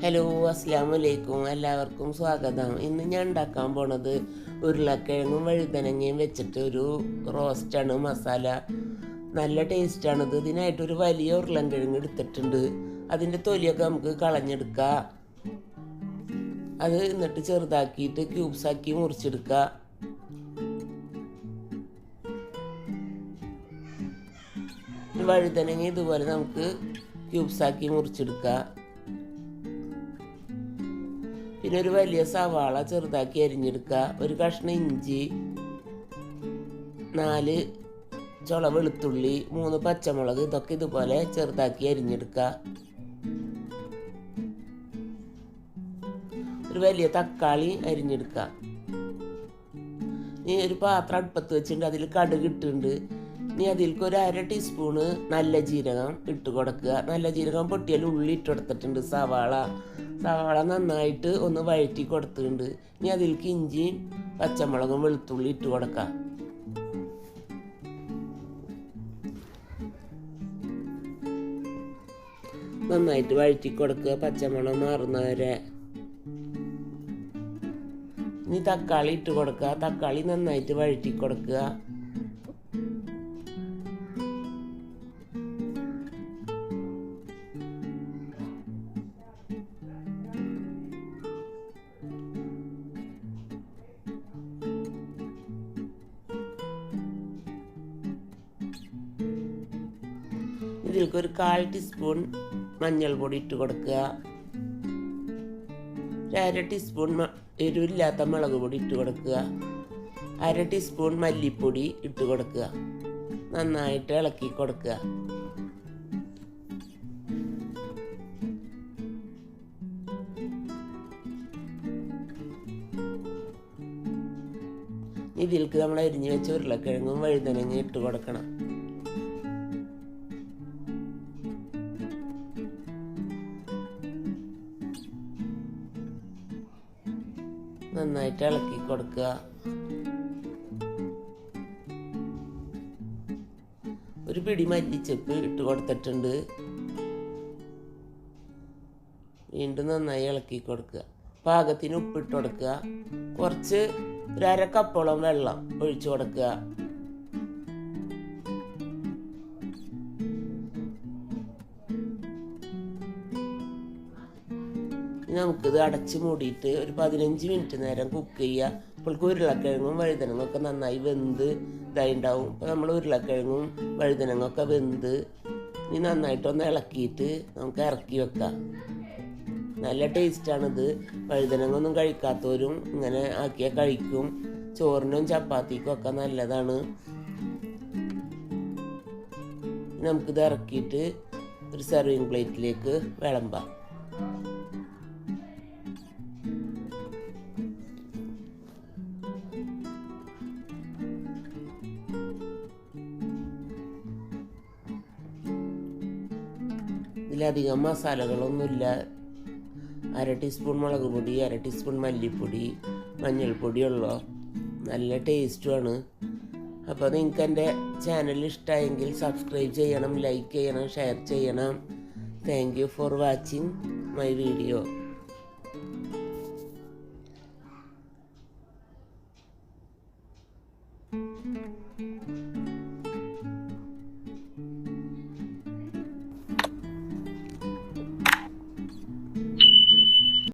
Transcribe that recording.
Hello, അസ്സലാമു അലൈക്കും. എല്ലാവർക്കും സ്വാഗതം. ഇന്ന് ഞാൻ ഉണ്ടാക്കാൻ പോണത് ഉരുളക്കിഴങ്ങും വഴുതനങ്ങയും വെച്ചിട്ട് ഒരു റോസ്റ്റാണ്. മസാല നല്ല ടേസ്റ്റാണിത്. ഇതിനായിട്ടൊരു വലിയ ഉരുളക്കിഴങ്ങ് എടുത്തിട്ടുണ്ട്. അതിൻ്റെ തൊലിയൊക്കെ നമുക്ക് കളഞ്ഞെടുക്കുക. അത് എന്നിട്ട് ചെറുതാക്കിയിട്ട് ക്യൂബ്സാക്കി മുറിച്ചെടുക്കുക. വഴുതനങ്ങ ഇതുപോലെ നമുക്ക് ക്യൂബ്സാക്കി മുറിച്ചെടുക്കുക. പിന്നെ ഒരു വലിയ സവാള ചെറുതാക്കി അരിഞ്ഞെടുക്കുക. ഒരു കഷ്ണം ഇഞ്ചി, 4 ചുള വെളുത്തുള്ളി, 3 പച്ചമുളക്, ഇതൊക്കെ ഇതുപോലെ ചെറുതാക്കി അരിഞ്ഞെടുക്കുക. ഒരു വലിയ തക്കാളി അരിഞ്ഞെടുക്കുക. ഇനി ഒരു പാത്രം അടുപ്പത്ത് വെച്ചിട്ടുണ്ട്. അതിൽ കടുക് ഇട്ടിട്ടുണ്ട്. ഇനി അതിലേക്ക് ഒരു 1/2 ടീസ്പൂണ് നല്ല ജീരകം ഇട്ട് കൊടുക്കുക. നല്ല ജീരകം പൊട്ടിയാൽ ഉള്ളി ഇട്ട് കൊടുത്തിട്ടുണ്ട്. സവാള നന്നായിട്ട് ഒന്ന് വഴറ്റി കൊടുത്തിട്ടുണ്ട്. ഇനി അതിലേക്ക് ഇഞ്ചിയും പച്ചമുളകും വെളുത്തുള്ളി ഇട്ട് കൊടുക്കാം. നന്നായിട്ട് വഴറ്റി കൊടുക്കുക, പച്ചമുളക് മാറുന്നവരെ. ഇനി തക്കാളി ഇട്ട് കൊടുക്കുക. തക്കാളി നന്നായിട്ട് വഴറ്റി കൊടുക്കുക. ഇതിലേക്ക് ഒരു 1/4 ടീസ്പൂൺ മഞ്ഞൾപ്പൊടി ഇട്ട് കൊടുക്കുക. 1/2 ടീസ്പൂൺ എരിവില്ലാത്ത മുളക് പൊടി ഇട്ട് കൊടുക്കുക. 1/2 ടീസ്പൂൺ മല്ലിപ്പൊടി ഇട്ട് കൊടുക്കുക. നന്നായിട്ട് ഇളക്കി കൊടുക്കുക. ഇതിലേക്ക് നമ്മൾ അരിഞ്ഞു വെച്ച ഉരുളക്കിഴങ്ങും വഴുതനങ്ങയും ഇട്ട് കൊടുക്കണം. നന്നായിട്ട് ഇളക്കി കൊടുക്കുക. ഒരു പിടി മല്ലിച്ചപ്പ് ഇട്ട് കൊടുത്തിട്ടുണ്ട്. വീണ്ടും നന്നായി ഇളക്കി കൊടുക്കുക. പാകത്തിന് ഉപ്പിട്ട് കൊടുക്കുക. കുറച്ച് 1/2 കപ്പോളം വെള്ളം ഒഴിച്ചു കൊടുക്കുക. നമുക്കിത് അടച്ച് മൂടിയിട്ട് ഒരു 15 മിനിറ്റ് നേരം കുക്ക് ചെയ്യുക. അപ്പോൾ ഉരുളക്കിഴങ്ങും വഴുതനങ്ങും ഒക്കെ നന്നായി വെന്ത് ഇതായിണ്ടാവും. അപ്പോൾ നമ്മൾ ഉരുളക്കിഴങ്ങും വഴുതനങ്ങൊക്കെ വെന്ത് ഇനി നന്നായിട്ടൊന്ന് ഇളക്കിയിട്ട് നമുക്ക് ഇറക്കി വെക്കാം. നല്ല ടേസ്റ്റാണിത്. വഴുതനങ്ങൊന്നും കഴിക്കാത്തവരും ഇങ്ങനെ ആക്കിയാൽ കഴിക്കും. ചോറിനും ചപ്പാത്തിക്കും ഒക്കെ നല്ലതാണ്. നമുക്കിത് ഇറക്കിയിട്ട് ഒരു സെർവിങ് പ്ലേറ്റിലേക്ക് വിളമ്പാം. ഇതിലധികം മസാലകളൊന്നുമില്ല. 1/2 ടീസ്പൂൺ മുളക് പൊടി, 1/2 ടീസ്പൂൺ മല്ലിപ്പൊടി, മഞ്ഞൾപ്പൊടിയുള്ളൂ. നല്ല ടേസ്റ്റുമാണ്. അപ്പോൾ നിങ്ങൾക്ക് എൻ്റെ ചാനൽ ഇഷ്ടമായെങ്കിൽ സബ്സ്ക്രൈബ് ചെയ്യണം, ലൈക്ക് ചെയ്യണം, ഷെയർ ചെയ്യണം. Thank you for watching my video.